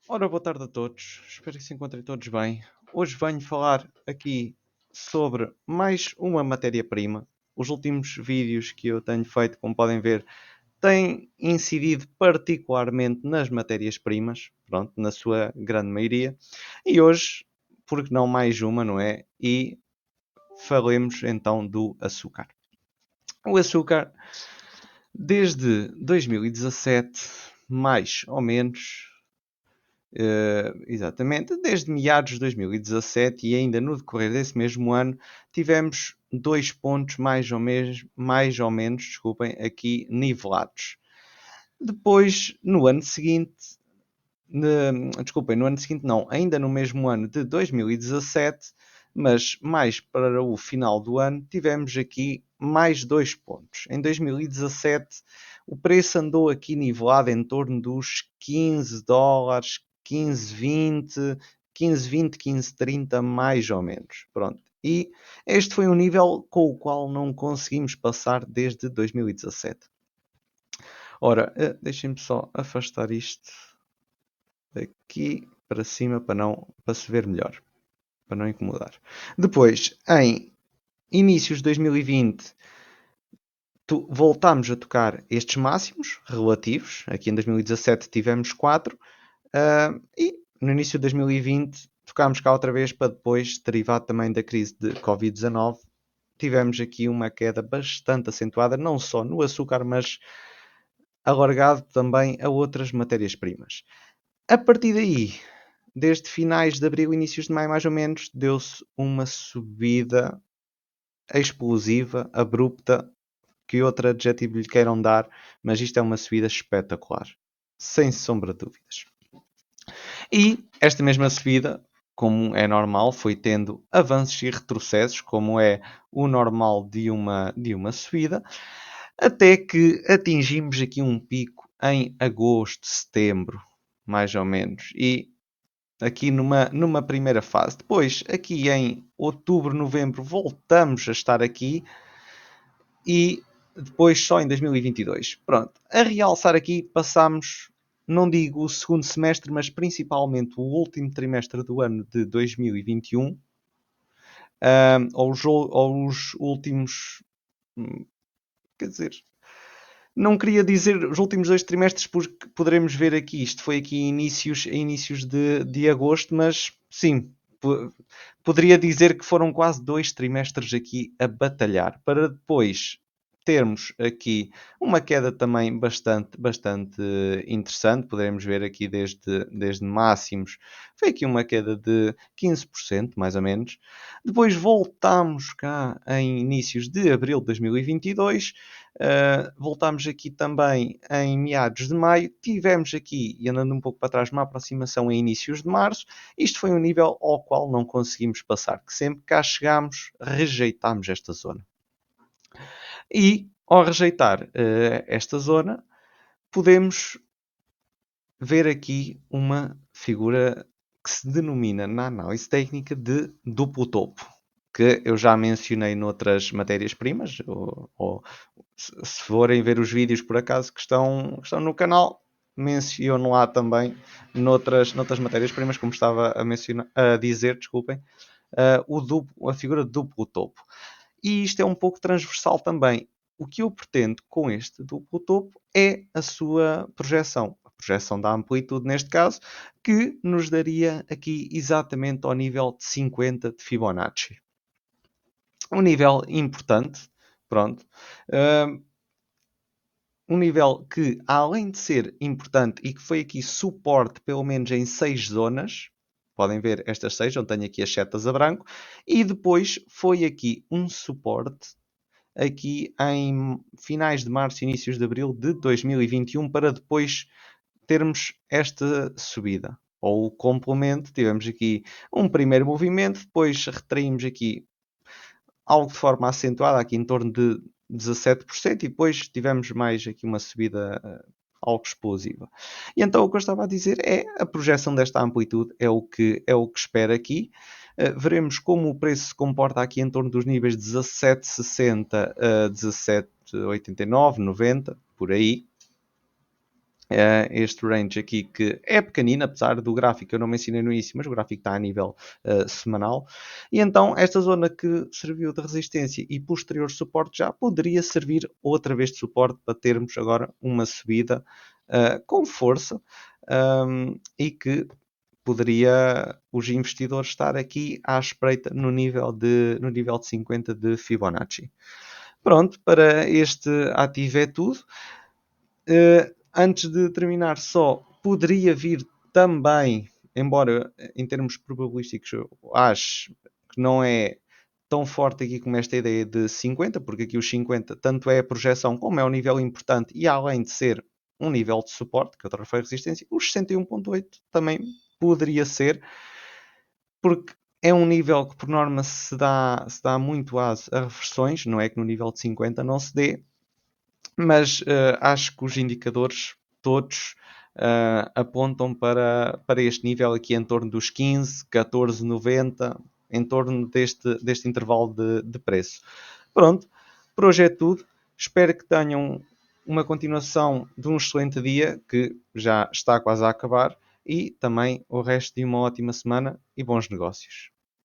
Ora, boa tarde a todos. Espero que se encontrem todos bem. Hoje venho falar aqui sobre mais uma matéria-prima. Os últimos vídeos que eu tenho feito, como podem ver, têm incidido particularmente nas matérias-primas, pronto, na sua grande maioria. E hoje, porque não mais uma, não é? E falemos então do açúcar. O açúcar, desde 2017, mais ou menos, exatamente, desde meados de 2017 e ainda no decorrer desse mesmo ano, tivemos 2 pontos mais ou menos, desculpem, aqui nivelados. Depois, no ano seguinte, desculpem, no ano seguinte não, ainda no mesmo ano de 2017, mas mais para o final do ano, tivemos aqui mais 2 pontos. Em 2017, o preço andou aqui nivelado em torno dos $15, 15,20, 15,20, 15,30 mais ou menos. Pronto. E este foi um nível com o qual não conseguimos passar desde 2017. Ora, deixem-me só afastar isto aqui para cima para se ver melhor, para não incomodar. Depois, em inícios de 2020, voltámos a tocar estes máximos relativos. Aqui em 2017 tivemos 4 e no início de 2020 tocámos cá outra vez para depois, derivado também da crise de Covid-19, tivemos aqui uma queda bastante acentuada, não só no açúcar, mas alargado também a outras matérias-primas. A partir daí, desde finais de abril, inícios de maio, mais ou menos, deu-se uma subida explosiva, abrupta, que outro adjetivo lhe queiram dar, mas isto é uma subida espetacular, sem sombra de dúvidas. E esta mesma subida, como é normal, foi tendo avanços e retrocessos, como é o normal de uma subida, até que atingimos aqui um pico em agosto, setembro, mais ou menos. E aqui numa primeira fase. Depois, aqui em outubro, novembro, voltamos a estar aqui e depois só em 2022. Pronto, a realçar aqui passamos, não digo o segundo semestre, mas principalmente o último trimestre do ano de 2021, aos últimos, quer dizer, não queria dizer os últimos 2 trimestres, porque poderemos ver aqui, isto foi aqui inícios de agosto, mas sim, poderia dizer que foram quase 2 trimestres aqui a batalhar, para depois termos aqui uma queda também bastante interessante. Poderemos ver aqui desde máximos, foi aqui uma queda de 15%, mais ou menos. Depois voltamos cá em inícios de abril de 2022, voltámos aqui também em meados de maio, tivemos aqui, e andando um pouco para trás, uma aproximação em inícios de março. Isto foi um nível ao qual não conseguimos passar, que sempre que cá chegámos, rejeitámos esta zona. E, ao rejeitar esta zona, podemos ver aqui uma figura que se denomina na análise técnica de duplo topo, que eu já mencionei noutras matérias-primas, ou se forem ver os vídeos por acaso que estão no canal, menciono lá também noutras matérias-primas, como estava a dizer, desculpem, a figura de duplo topo. E isto é um pouco transversal também. O que eu pretendo com este duplo topo é a sua projeção. A projeção da amplitude, neste caso, que nos daria aqui exatamente ao nível de 50 de Fibonacci. Um nível importante, pronto. Um nível que, além de ser importante e que foi aqui suporte pelo menos em 6 zonas, podem ver estas 6, onde tenho aqui as setas a branco, e depois foi aqui um suporte aqui em finais de março, inícios de abril de 2021, para depois termos esta subida. Ou o complemento, tivemos aqui um primeiro movimento, depois retraímos aqui algo de forma acentuada, aqui em torno de 17%, e depois tivemos mais aqui uma subida algo explosiva. E então o que eu estava a dizer é a projeção desta amplitude é o que espera aqui. Veremos como o preço se comporta aqui em torno dos níveis de 17,60 a 17,89, 90, por aí. este range aqui, que é pequenino, apesar do gráfico, eu não mencionei no início, mas o gráfico está a nível semanal. E então esta zona que serviu de resistência e posterior suporte já poderia servir outra vez de suporte para termos agora uma subida com força, e que poderia os investidores estar aqui à espreita no nível de 50 de Fibonacci. Pronto, para este ativo é tudo. Antes de terminar, só poderia vir também, embora em termos probabilísticos eu acho que não é tão forte aqui como esta ideia de 50, porque aqui os 50 tanto é a projeção como é um nível importante e além de ser um nível de suporte, que outra foi resistência, os 61.8 também poderia ser, porque é um nível que por norma se dá muito a reversões, não é que no nível de 50 não se dê, mas acho que os indicadores todos apontam para este nível aqui em torno dos 15, 14,90, em torno deste intervalo de preço. Pronto, por hoje é tudo. Espero que tenham uma continuação de um excelente dia, que já está quase a acabar, e também o resto de uma ótima semana e bons negócios.